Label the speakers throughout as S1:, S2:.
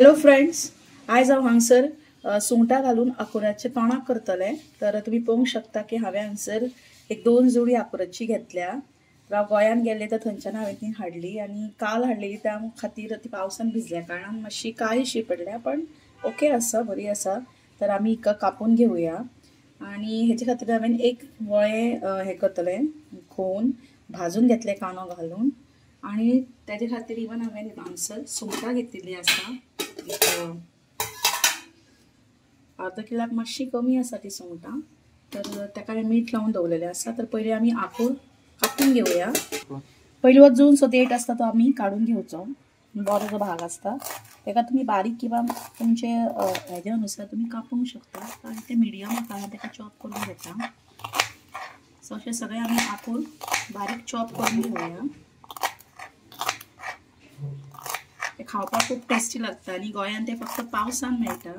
S1: Hello friends, आयज हांव हांगसर सुंगटां घालून आकुराचे तोंडाक करतले. तर तुम्ही पळोवंक शकता की हांवें हांगसर एक 2 जोडी आकुराची घेतल्या. हांव गोंयान गेले तर थंयच्यान हांवें ती हाडली आनी काल हाडलेली त्या खातीर ती पावसान भिजल्या कारणान मातशी काळीशी पडल्या, पण ओके आसा, बरी आसा. तर आमी हिका कापून घेवया आनी हेचे खातीर हांवें एक वळें हे करतले खोवन भाजून घेतले कांदो घालून. आणि त्याच्या खातीर इवन हांवें हांगसर सुंगटां घेतिल्लीं आसा. अर्द किलाक मातशी कमी आसा ती सुंगटां, तर ताका हांवें मीठ लावन दवरलेलें आसा. तर पयलीं आमी आंकूर कापून घेवया. पयलीं वो जूनचो देठ आसता तो आमी काडून घेवचो, बरो जो भाग आसता ताका तुमी बारीक किंवा तुमचे हेजे अनुसार तुमी कापूंक शकता. आनी ते मिडियम आसा हांवें ताका चॉप करून घेता. सो अशें सगळे आमी आंकूर बारीक चॉप करून घेवया. ते खावपाक खूब टेस्टी लागता आनी गोंयान ते फक्त पावसान मेळटा,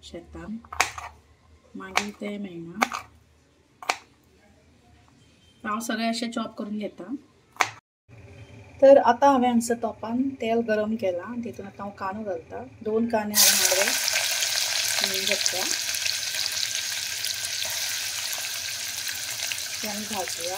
S1: शेतान मागीर ते मेळना. हांव सगळे अशें चॉप करून घेता. तर आतां हांवें हांगसर तोपान तेल गरम केलां आनी तितून आतां हांव कांदो घालता. 2 कांदे हांवें घेतल्या, ते आमी भाजूया.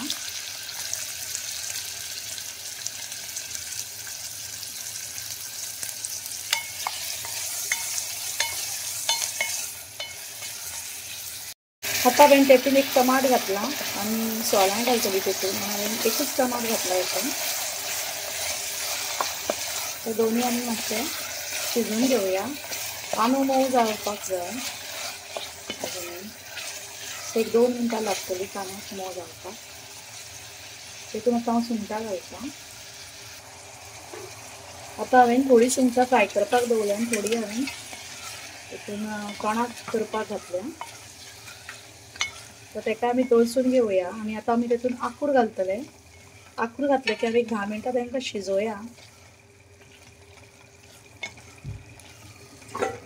S1: आतां हांवें तेतून एक टमाट घातला आनी सोलां घालतली तेतून, हांवें एकूच टमाट घातला हेतून. ते दोन्ही आमी मातशें शिजून घेवया. कांदो मोव जावपाक जाय अजुनूय, सो एक 2 मिनटां लागतली कांदो मोव जावपाक. तेतून आतां हांव सुंगटां घालता. आतां हांवें थोडी सुंगटां फ्राय करपाक दवरल्या आनी थोडी हांवें तेतून तोंडाक करपाक घातल्या. तर ताका आमी तळसून घेवया आनी आतां आमी तेतून आंकूर घालतले. आंकूर घातले की हांवें 10 मिनटां तांकां शिजोवया.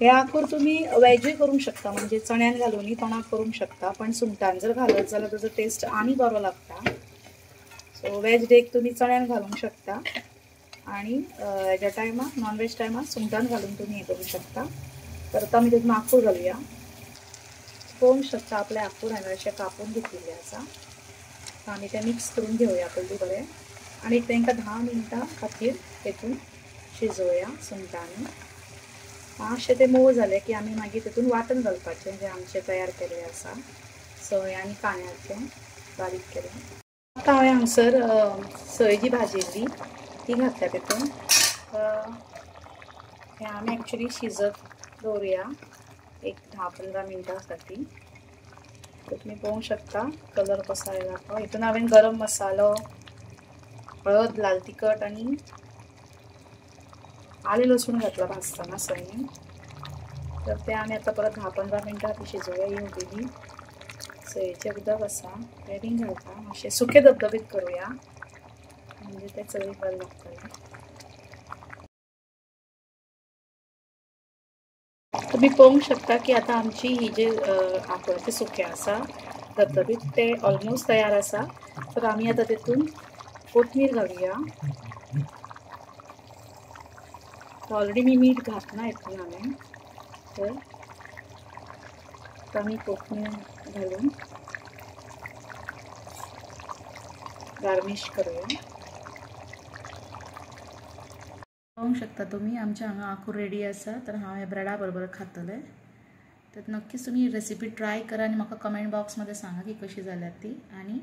S1: हे आंकूर तुमी वेजूय करूंक शकता, म्हणजे चण्यान घालूनय तोंडाक करूंक शकता, पण सुंगटान जर घालत जाल्यार ताजो टेस्ट आनी बरो लागता. सो वेज डेक तुमी चण्यान घालूंक शकता आनी हेज्या टायमार नॉन वेज टायमार सुंगटान घालून तुमी हे करूंक शकता. तर आतां आमी तेतून आंकूर घालुया. पळोवंक शकता आपले आंकूर हांवें अशें कापून घेतिल्ले आसा. आमी ते मिक्स करून घेवया पयलीं बरें आनी तांकां 10 मिनटां खातीर तेतून शिजोवया सुंगटांनी. मातशें ते मोव जाले की आमी मागीर तेतून वांटण घालपाचें जें आमचें तयार केल्लें आसा, सोय आनी कांद्याचें बारीक केलें. आतां हांवें हांगसर सोय जी भाजिल्ली ती घातल्या तेतून. हें आमी एक्चुली शिजत दवरुया एक 10-15 मिनटां साठी. तर तुमी पळोवंक शकता कलर कसो आयला तो. हितून हांवें गरम मसालो, हळद, लाल तिखट आनी आले लसूण घातला भाजताना सोयीन. तर ते आमी आतां परत 10-15 मिनटां ती शिजोवया. ही उरलेली सोयेचें उदक आसा तें बीन घालता. मातशें सुकें धबधबीत करुया म्हणजे तें चवीक बरें लागतलें. तुम्ही पळोवंक शकता की आतां आमची ही जे आंकवाचे सुकें आसा धबधबीत ते ऑलमोस्ट तयार आसा. तर आमी आतां तेतून कोथमीर घालुया. ऑलरेडी मी मीठ घातला हितून हांवें, तर आमी कोथमीर घालून गार्निश करूया. पळोवंक शकता तुम्ही आमच्या हांगा आंकूर रेडी आसा. तर हांव हे ब्रेडा बरोबर खातले. तर नक्कीच तुम्ही रेसिपी ट्राय करा आणि म्हाका कमेंट बॉक्समध्ये सांगा की कशी जाल्या ती. आणि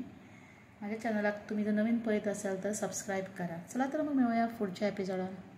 S1: माझ्या चॅनलाक तुम्ही जर नवीन पळयत असाल तर सबस्क्राईब करा. चला तर मग मेळूया पुढच्या एपिसोडात.